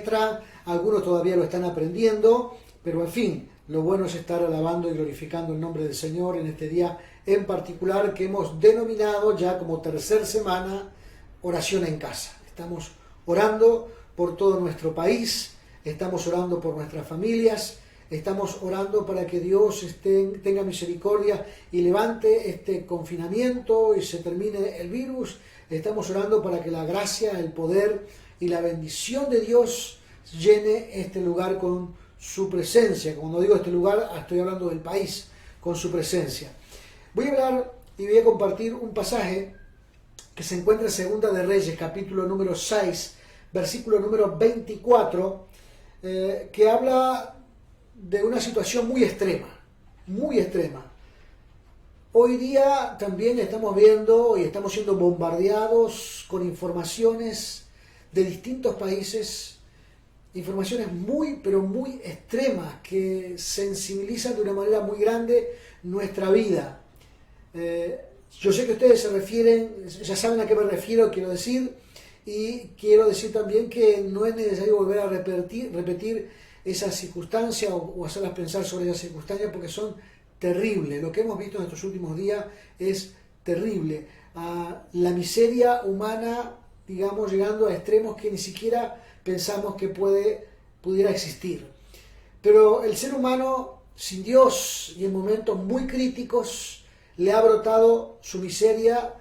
letra, algunos todavía lo están aprendiendo, pero en fin, lo bueno es estar alabando y glorificando el nombre del Señor en este día en particular que hemos denominado ya como tercera semana oración en casa. Estamos orando por todo nuestro país, estamos orando por nuestras familias, estamos orando para que Dios tenga misericordia y levante este confinamiento y se termine el virus. Estamos orando para que la gracia, el poder y la bendición de Dios llene este lugar con su presencia. Cuando digo este lugar, estoy hablando del país, con su presencia. Voy a hablar y voy a compartir un pasaje que se encuentra en Segunda de Reyes, capítulo número 6, versículo número 24, que habla de una situación muy extrema, muy extrema. Hoy día también estamos viendo y estamos siendo bombardeados con informaciones de distintos países, informaciones muy, pero muy extremas que sensibilizan de una manera muy grande nuestra vida. Yo sé que ustedes se refieren, ya saben a qué me refiero, quiero decir, y quiero decir también que no es necesario volver a repetir esas circunstancias o hacerlas pensar sobre esas circunstancias porque son terribles. Lo que hemos visto en estos últimos días es terrible. La miseria humana, digamos, llegando a extremos que ni siquiera pensamos que pudiera existir. Pero el ser humano sin Dios y en momentos muy críticos le ha brotado su miseria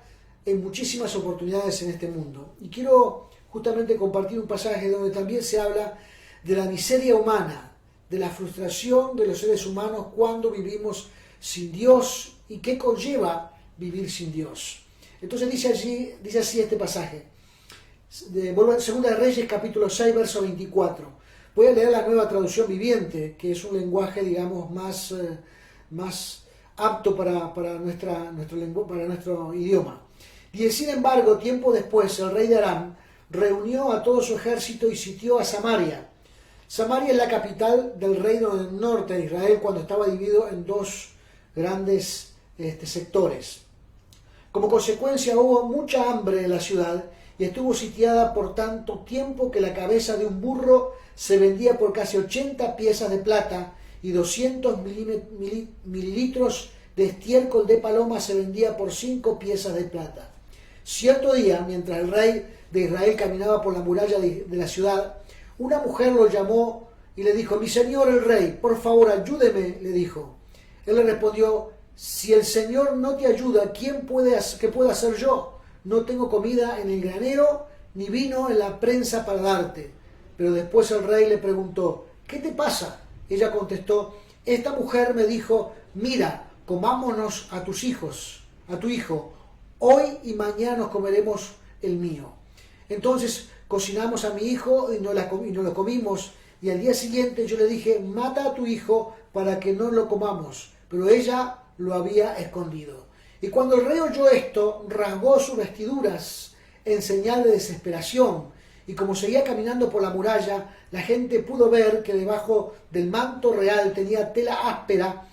en muchísimas oportunidades en este mundo. Y quiero justamente compartir un pasaje donde también se habla de la miseria humana, de la frustración de los seres humanos cuando vivimos sin Dios y qué conlleva vivir sin Dios. Entonces dice así este pasaje. Vuelvo a Segunda de Reyes, capítulo 6, verso 24. Voy a leer la Nueva Traducción Viviente, que es un lenguaje, digamos, más apto para nuestro idioma. Y sin embargo, tiempo después, el rey de Aram reunió a todo su ejército y sitió a Samaria. Samaria es la capital del reino del norte de Israel cuando estaba dividido en dos grandes sectores. Como consecuencia hubo mucha hambre en la ciudad y estuvo sitiada por tanto tiempo que la cabeza de un burro se vendía por casi 80 piezas de plata y 200 mililitros de estiércol de paloma se vendía por 5 piezas de plata. Cierto día, mientras el rey de Israel caminaba por la muralla de la ciudad, una mujer lo llamó y le dijo: mi señor el rey, por favor ayúdeme, le dijo. Él le respondió: si el Señor no te ayuda, ¿qué puedo hacer yo? No tengo comida en el granero, ni vino en la prensa para darte. Pero después el rey le preguntó: ¿qué te pasa? Ella contestó: esta mujer me dijo: mira, comámonos a tu hijo, hoy y mañana nos comeremos el mío. Entonces cocinamos a mi hijo y no lo comimos, y al día siguiente yo le dije: mata a tu hijo para que no lo comamos, pero ella lo había escondido. Y cuando el rey oyó esto, rasgó sus vestiduras en señal de desesperación, y como seguía caminando por la muralla, la gente pudo ver que debajo del manto real tenía tela áspera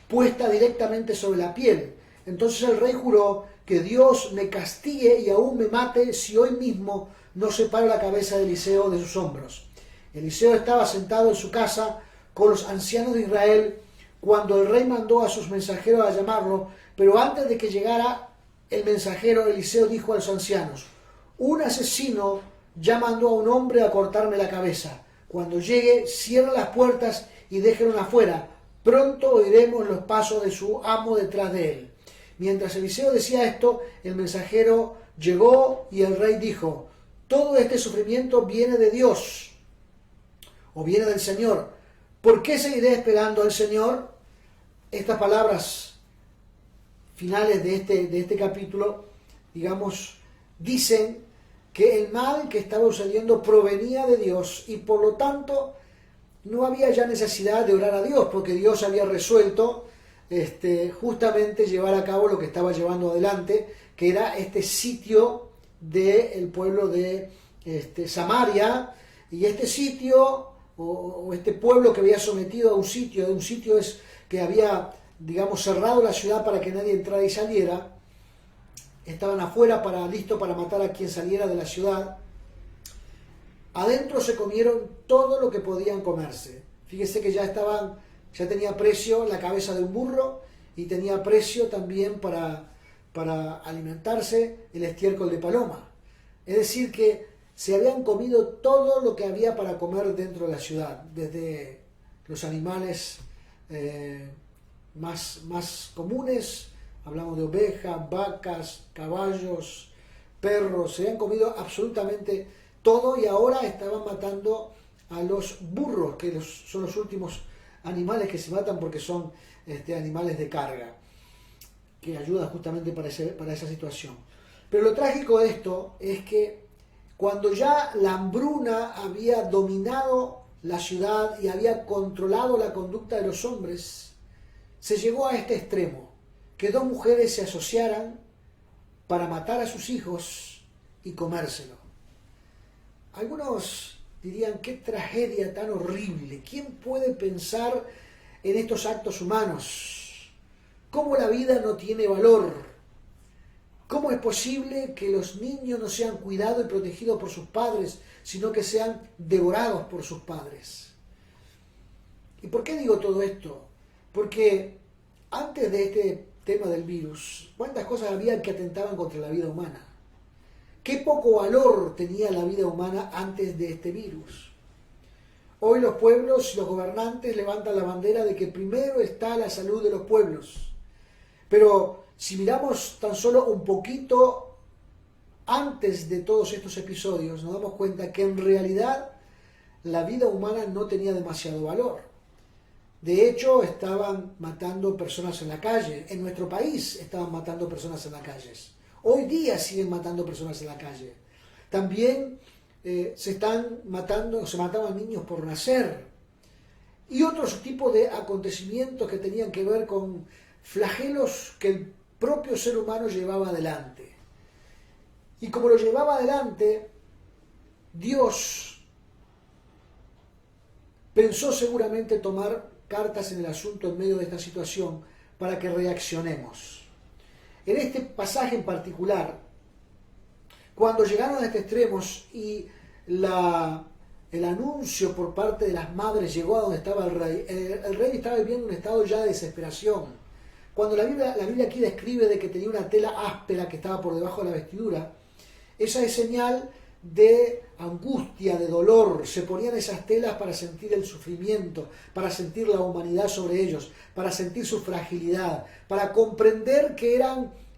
puesta directamente sobre la piel. Entonces el rey juró: que Dios me castigue y aún me mate si hoy mismo no separo la cabeza de Eliseo de sus hombros. Eliseo estaba sentado en su casa con los ancianos de Israel cuando el rey mandó a sus mensajeros a llamarlo, pero antes de que llegara el mensajero, Eliseo dijo a los ancianos: un asesino ya mandó a un hombre a cortarme la cabeza. Cuando llegue, cierra las puertas y déjenlo afuera. Pronto oiremos los pasos de su amo detrás de él. Mientras Eliseo decía esto, el mensajero llegó y el rey dijo: todo este sufrimiento viene de Dios o viene del Señor. ¿Por qué seguiré esperando al Señor? Estas palabras finales de este capítulo, digamos, dicen que el mal que estaba sucediendo provenía de Dios y por lo tanto no había ya necesidad de orar a Dios, porque Dios había resuelto justamente llevar a cabo lo que estaba llevando adelante, que era este sitio del pueblo de Samaria, y este sitio o este pueblo que había sometido a un sitio es que había, digamos, cerrado la ciudad para que nadie entrara y saliera. Estaban afuera listo para matar a quien saliera de la ciudad. Adentro se comieron todo lo que podían comerse. Fíjese que ya tenía precio la cabeza de un burro y tenía precio también para alimentarse el estiércol de paloma. Es decir, que se habían comido todo lo que había para comer dentro de la ciudad, desde los animales más comunes, hablamos de ovejas, vacas, caballos, perros, se habían comido absolutamente todo y ahora estaban matando a los burros, que son los últimos animales que se matan porque son animales de carga, que ayudan justamente para esa situación. Pero lo trágico de esto es que cuando ya la hambruna había dominado la ciudad y había controlado la conducta de los hombres, se llegó a este extremo, que dos mujeres se asociaran para matar a sus hijos y comérselo. Algunos dirían, qué tragedia tan horrible. ¿Quién puede pensar en estos actos humanos? ¿Cómo la vida no tiene valor? ¿Cómo es posible que los niños no sean cuidados y protegidos por sus padres, sino que sean devorados por sus padres? ¿Y por qué digo todo esto? Porque antes de este tema del virus, ¿cuántas cosas había que atentaban contra la vida humana? Qué poco valor tenía la vida humana antes de este virus. Hoy los pueblos y los gobernantes levantan la bandera de que primero está la salud de los pueblos. Pero si miramos tan solo un poquito antes de todos estos episodios, nos damos cuenta que en realidad la vida humana no tenía demasiado valor. De hecho, estaban matando personas en la calle. En nuestro país estaban matando personas en las calles. Hoy día siguen matando personas en la calle. También se mataban niños por nacer. Y otros tipos de acontecimientos que tenían que ver con flagelos que el propio ser humano llevaba adelante. Y como lo llevaba adelante, Dios pensó seguramente tomar cartas en el asunto en medio de esta situación para que reaccionemos. En este pasaje en particular, cuando llegaron a estos extremos y el anuncio por parte de las madres llegó a donde estaba el rey estaba viviendo un estado ya de desesperación. Cuando la Biblia aquí describe de que tenía una tela áspera que estaba por debajo de la vestidura, esa es señal de angustia, de dolor. Se ponían esas telas para sentir el sufrimiento, para sentir la humanidad sobre ellos, para sentir su fragilidad, para comprender que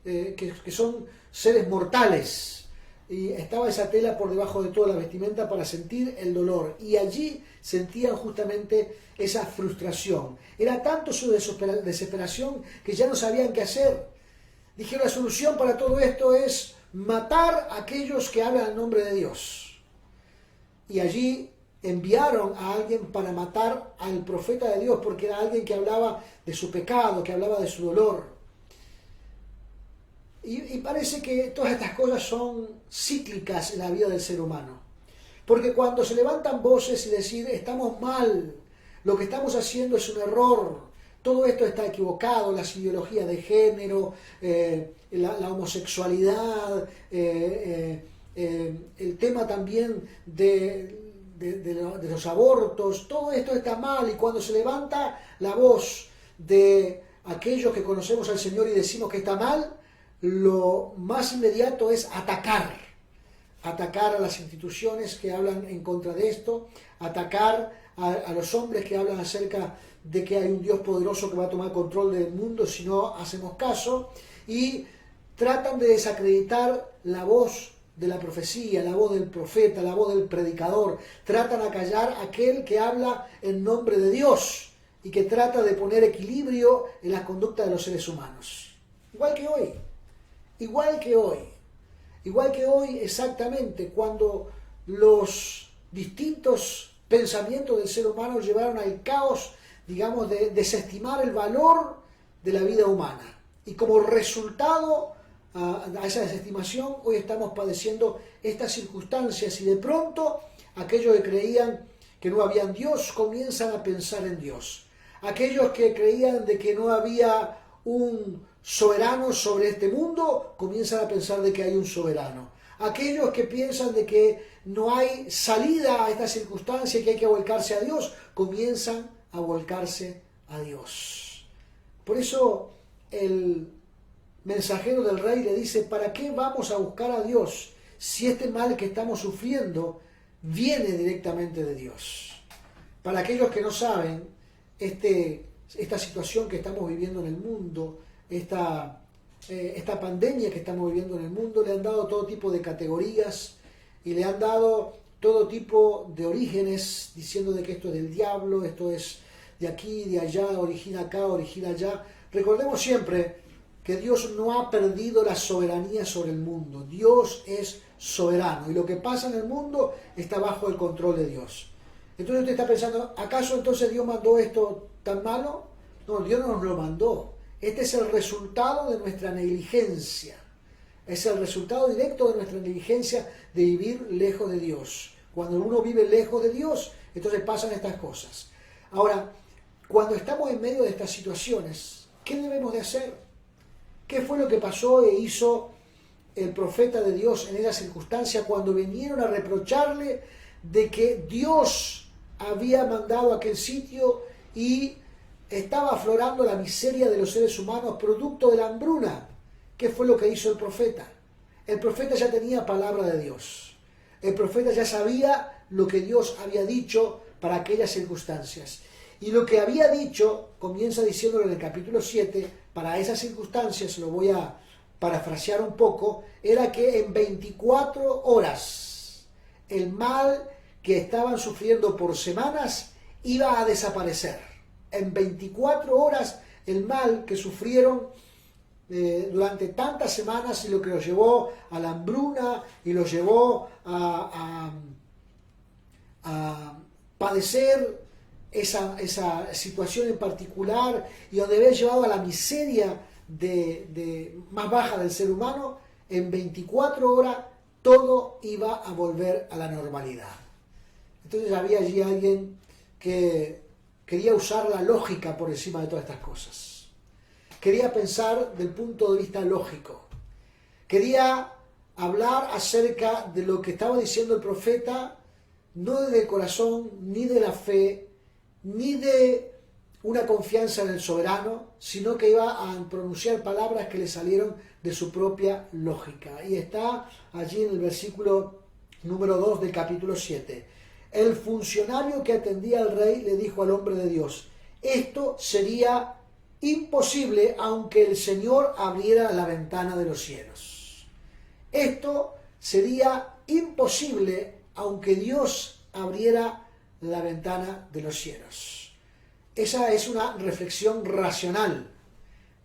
que son seres mortales. Y estaba esa tela por debajo de toda la vestimenta para sentir el dolor. Y allí sentían justamente esa frustración. Era tanto su desesperación que ya no sabían qué hacer. Dijeron, la solución para todo esto es matar a aquellos que hablan el nombre de Dios. Y allí enviaron a alguien para matar al profeta de Dios, porque era alguien que hablaba de su pecado, que hablaba de su dolor. Y parece que todas estas cosas son cíclicas en la vida del ser humano. Porque cuando se levantan voces y decir, estamos mal, lo que estamos haciendo es un error, todo esto está equivocado, las ideologías de género, la homosexualidad, el tema también de los abortos, todo esto está mal. Y cuando se levanta la voz de aquellos que conocemos al Señor y decimos que está mal, lo más inmediato es atacar a las instituciones que hablan en contra de esto, atacar a los hombres que hablan acerca de que hay un Dios poderoso que va a tomar control del mundo si no hacemos caso, y tratan de desacreditar la voz de la profecía, la voz del profeta, la voz del predicador. Tratan a callar a aquel que habla en nombre de Dios y que trata de poner equilibrio en la conducta de los seres humanos. Igual que hoy exactamente, cuando los distintos pensamientos del ser humano llevaron al caos, digamos, de desestimar el valor de la vida humana. Y como resultado a esa desestimación, hoy estamos padeciendo estas circunstancias y de pronto aquellos que creían que no había Dios comienzan a pensar en Dios. Aquellos que creían de que no había un soberano sobre este mundo comienzan a pensar de que hay un soberano. Aquellos que piensan de que no hay salida a esta circunstancia y que hay que volcarse a Dios, comienzan a volcarse a Dios. Por eso el mensajero del rey le dice, ¿para qué vamos a buscar a Dios si este mal que estamos sufriendo viene directamente de Dios? Para aquellos que no saben, esta situación que estamos viviendo en el mundo, esta pandemia que estamos viviendo en el mundo, le han dado todo tipo de categorías y le han dado todo tipo de orígenes, diciendo de que esto es del diablo, esto es de aquí, de allá, origina acá, origina allá. Recordemos siempre que Dios no ha perdido la soberanía sobre el mundo. Dios es soberano y lo que pasa en el mundo está bajo el control de Dios. Entonces usted está pensando, ¿acaso entonces Dios mandó esto tan malo? No, Dios no nos lo mandó. Este es el resultado de nuestra negligencia. Es el resultado directo de nuestra negligencia de vivir lejos de Dios. Cuando uno vive lejos de Dios, entonces pasan estas cosas. Ahora, cuando estamos en medio de estas situaciones, ¿qué debemos de hacer? ¿Qué fue lo que pasó e hizo el profeta de Dios en esa circunstancia cuando vinieron a reprocharle de que Dios había mandado a aquel sitio y estaba aflorando la miseria de los seres humanos producto de la hambruna? ¿Qué fue lo que hizo el profeta? El profeta ya tenía palabra de Dios. El profeta ya sabía lo que Dios había dicho para aquellas circunstancias. Y lo que había dicho, comienza diciéndolo en el capítulo 7, para esas circunstancias, lo voy a parafrasear un poco, era que en 24 horas el mal que estaban sufriendo por semanas iba a desaparecer. En 24 horas el mal que sufrieron durante tantas semanas y lo que los llevó a la hambruna y los llevó a padecer esa situación en particular y donde había llevado a la miseria más baja del ser humano, en 24 horas todo iba a volver a la normalidad. Entonces había allí alguien que quería usar la lógica por encima de todas estas cosas. Quería pensar del punto de vista lógico. Quería hablar acerca de lo que estaba diciendo el profeta, no desde el corazón, ni de la fe, ni de una confianza en el soberano, sino que iba a pronunciar palabras que le salieron de su propia lógica. Y está allí en el versículo número 2 del capítulo 7. El funcionario que atendía al rey le dijo al hombre de Dios, esto sería imposible aunque el Señor abriera la ventana de los cielos. Esto sería imposible aunque Dios abriera la ventana de los cielos. Esa es una reflexión racional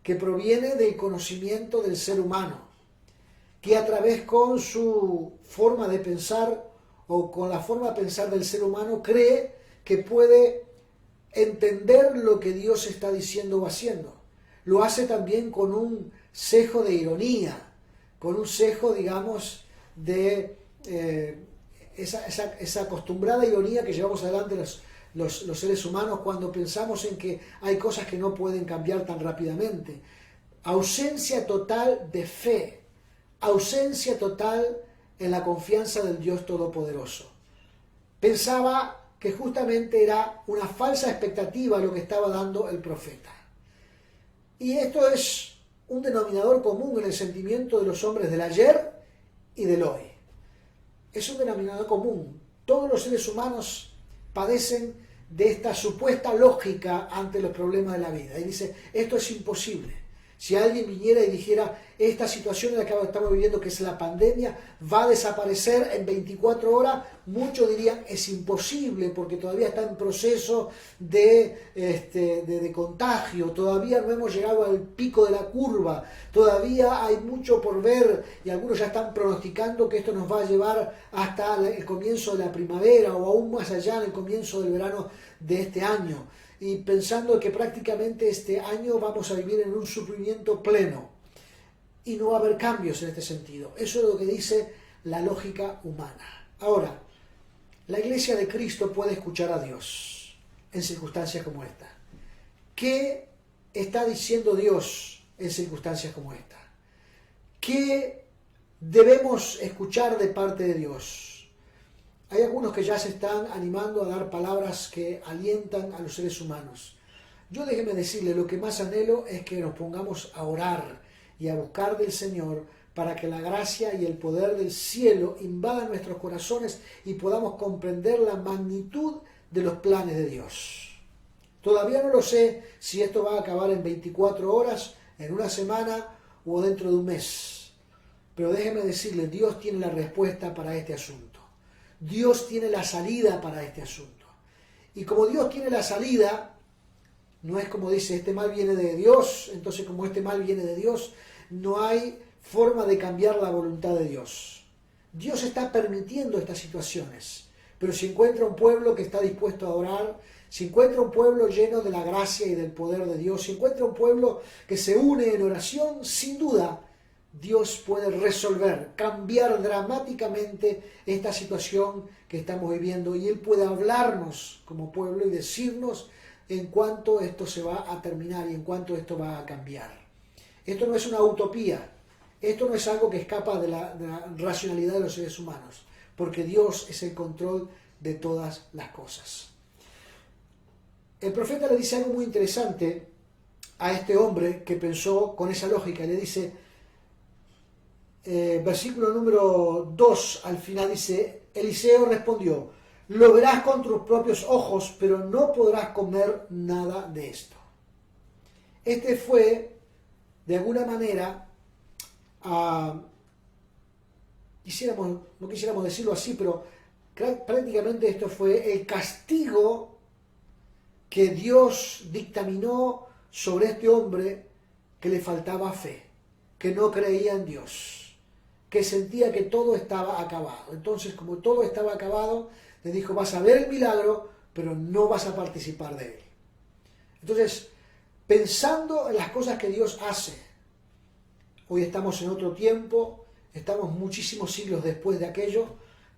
que proviene del conocimiento del ser humano, que a través con su forma de pensar o con la forma de pensar del ser humano cree que puede entender lo que Dios está diciendo o haciendo. Lo hace también con un cejo de ironía, con un cejo, digamos, de esa acostumbrada ironía que llevamos adelante los seres humanos cuando pensamos en que hay cosas que no pueden cambiar tan rápidamente. Ausencia total de fe, ausencia total en la confianza del Dios Todopoderoso. Pensaba que justamente era una falsa expectativa lo que estaba dando el profeta. Y esto es un denominador común en el sentimiento de los hombres del ayer y del hoy. Es un denominador común. Todos los seres humanos padecen de esta supuesta lógica ante los problemas de la vida. Y dice, esto es imposible. Si alguien viniera y dijera, esta situación en la que estamos viviendo, que es la pandemia, va a desaparecer en 24 horas, muchos dirían, es imposible, porque todavía está en proceso de contagio, todavía no hemos llegado al pico de la curva, todavía hay mucho por ver, y algunos ya están pronosticando que esto nos va a llevar hasta el comienzo de la primavera, o aún más allá, en el comienzo del verano de este año. Y pensando que prácticamente este año vamos a vivir en un sufrimiento pleno y no va a haber cambios en este sentido. Eso es lo que dice la lógica humana. Ahora, la Iglesia de Cristo puede escuchar a Dios en circunstancias como esta. ¿Qué está diciendo Dios en circunstancias como esta? ¿Qué debemos escuchar de parte de Dios. Hay algunos que ya se están animando a dar palabras que alientan a los seres humanos. Yo déjeme decirle, lo que más anhelo es que nos pongamos a orar y a buscar del Señor para que la gracia y el poder del cielo invadan nuestros corazones y podamos comprender la magnitud de los planes de Dios. Todavía no lo sé si esto va a acabar en 24 horas, en una semana o dentro de un mes. Pero déjeme decirle, Dios tiene la respuesta para este asunto. Dios tiene la salida para este asunto. Y como Dios tiene la salida, no es como dice, este mal viene de Dios, entonces como este mal viene de Dios, no hay forma de cambiar la voluntad de Dios. Dios está permitiendo estas situaciones, pero si encuentra un pueblo que está dispuesto a orar, si encuentra un pueblo lleno de la gracia y del poder de Dios, si encuentra un pueblo que se une en oración, sin duda Dios puede resolver, cambiar dramáticamente esta situación que estamos viviendo y Él puede hablarnos como pueblo y decirnos en cuánto esto se va a terminar y en cuánto esto va a cambiar. Esto no es una utopía, esto no es algo que escapa de la racionalidad de los seres humanos, porque Dios es el control de todas las cosas. El profeta le dice algo muy interesante a este hombre que pensó con esa lógica. Le dice, versículo número 2, al final dice, Eliseo respondió, lo verás con tus propios ojos, pero no podrás comer nada de esto. Este fue, de alguna manera, no quisiéramos decirlo así, pero prácticamente esto fue el castigo que Dios dictaminó sobre este hombre que le faltaba fe, que no creía en Dios, que sentía que todo estaba acabado. Entonces, como todo estaba acabado, le dijo, vas a ver el milagro, pero no vas a participar de él. Entonces, pensando en las cosas que Dios hace, hoy estamos en otro tiempo, estamos muchísimos siglos después de aquello,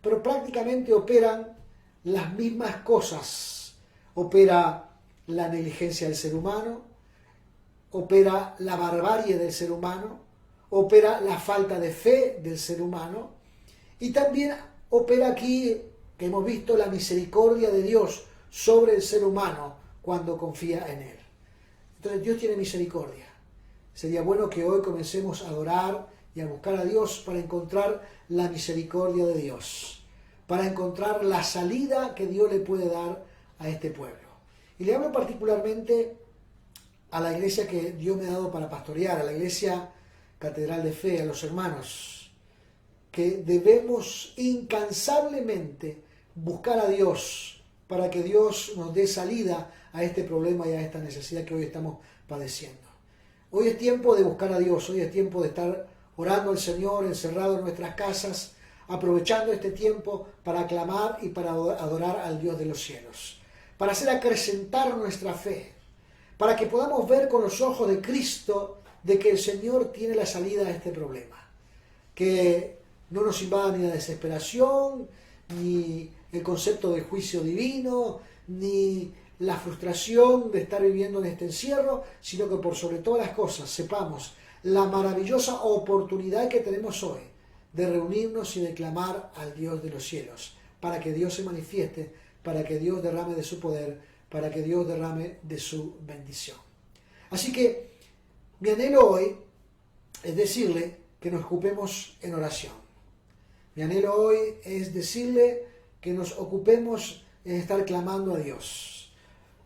pero prácticamente operan las mismas cosas. Opera la negligencia del ser humano, opera la barbarie del ser humano, opera la falta de fe del ser humano y también opera aquí, que hemos visto, la misericordia de Dios sobre el ser humano cuando confía en Él. Entonces Dios tiene misericordia. Sería bueno que hoy comencemos a adorar y a buscar a Dios para encontrar la misericordia de Dios, para encontrar la salida que Dios le puede dar a este pueblo. Y le hablo particularmente a la iglesia que Dios me ha dado para pastorear, a la iglesia Catedral de Fe, a los hermanos, que debemos incansablemente buscar a Dios para que Dios nos dé salida a este problema y a esta necesidad que hoy estamos padeciendo. Hoy es tiempo de buscar a Dios, hoy es tiempo de estar orando al Señor, encerrado en nuestras casas, aprovechando este tiempo para clamar y para adorar al Dios de los cielos, para hacer acrecentar nuestra fe, para que podamos ver con los ojos de Cristo de que el Señor tiene la salida a este problema, que no nos invada ni la desesperación, ni el concepto de juicio divino, ni la frustración de estar viviendo en este encierro, sino que por sobre todas las cosas sepamos la maravillosa oportunidad que tenemos hoy de reunirnos y de clamar al Dios de los cielos, para que Dios se manifieste, para que Dios derrame de su poder, para que Dios derrame de su bendición. Así que mi anhelo hoy es decirle que nos ocupemos en oración. Mi anhelo hoy es decirle que nos ocupemos en estar clamando a Dios.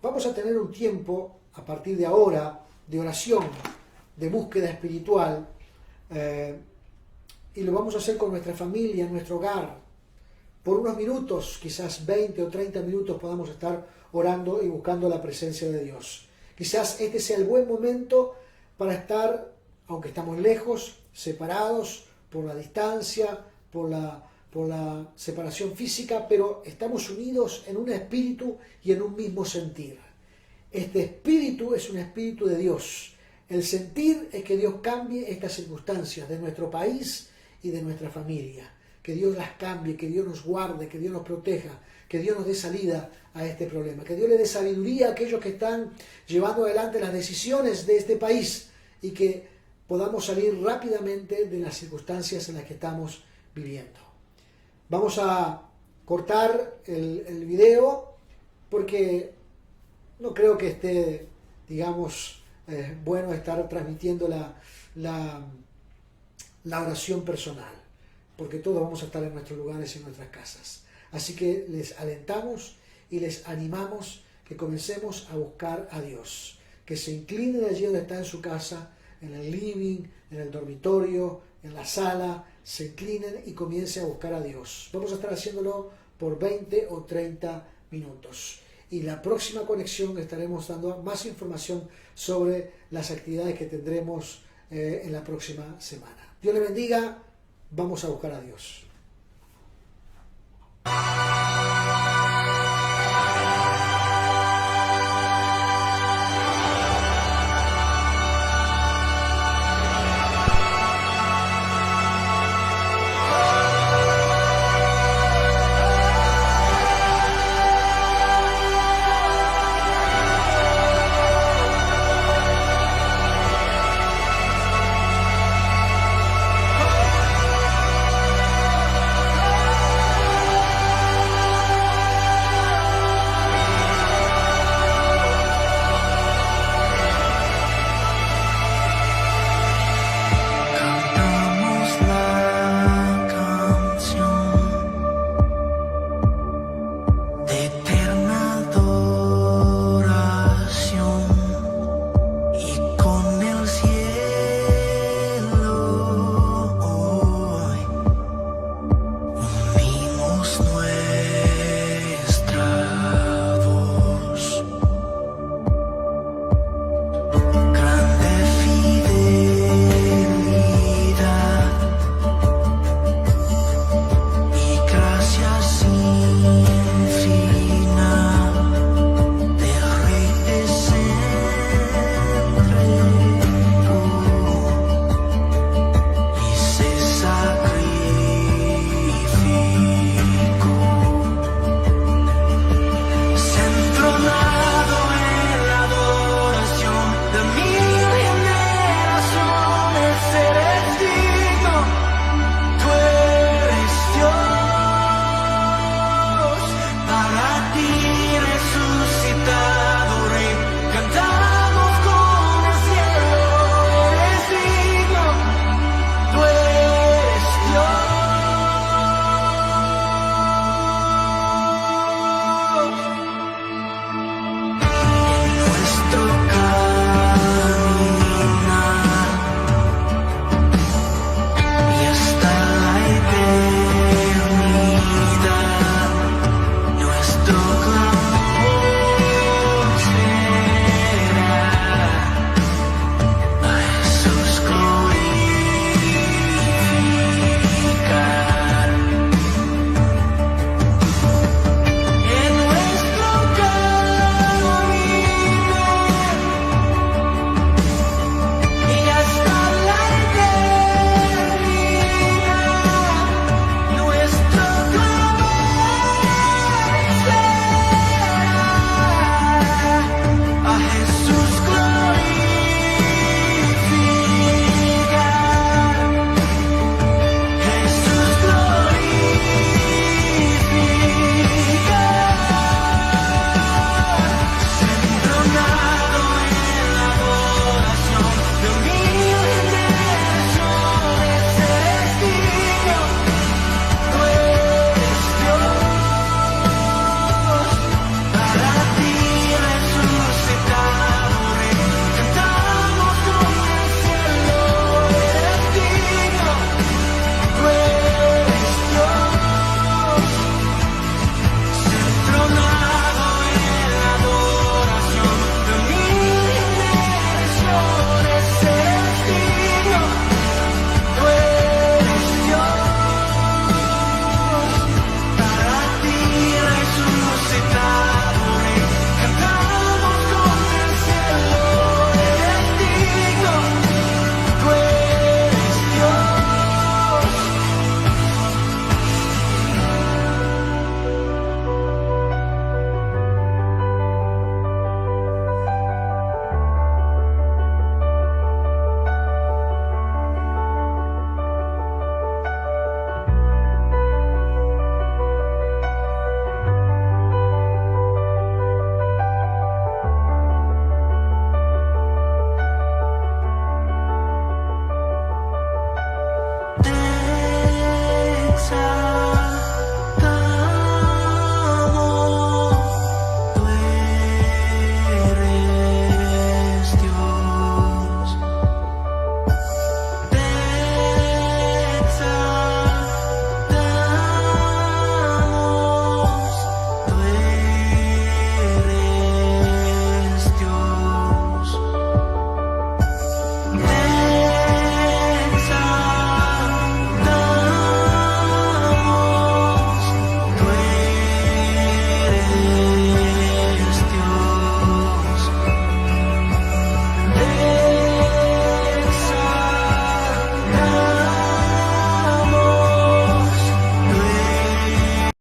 Vamos a tener un tiempo, a partir de ahora, de oración, de búsqueda espiritual, y lo vamos a hacer con nuestra familia, en nuestro hogar. Por unos minutos, quizás 20 o 30 minutos, podamos estar orando y buscando la presencia de Dios. Quizás este sea el buen momento para estar, aunque estamos lejos, separados por la distancia, por la separación física, pero estamos unidos en un espíritu y en un mismo sentir. Este espíritu es un espíritu de Dios. El sentir es que Dios cambie estas circunstancias de nuestro país y de nuestra familia. Que Dios las cambie, que Dios nos guarde, que Dios nos proteja, que Dios nos dé salida a este problema. Que Dios le dé sabiduría a aquellos que están llevando adelante las decisiones de este país y que podamos salir rápidamente de las circunstancias en las que estamos viviendo. Vamos a cortar el video porque no creo que esté, digamos, bueno estar transmitiendo la oración personal, porque todos vamos a estar en nuestros lugares y en nuestras casas. Así que les alentamos y les animamos que comencemos a buscar a Dios, que se inclinen allí donde está en su casa, en el living, en el dormitorio, en la sala, se inclinen y comiencen a buscar a Dios. Vamos a estar haciéndolo por 20 o 30 minutos. Y la próxima conexión estaremos dando más información sobre las actividades que tendremos en la próxima semana. Dios le bendiga, vamos a buscar a Dios.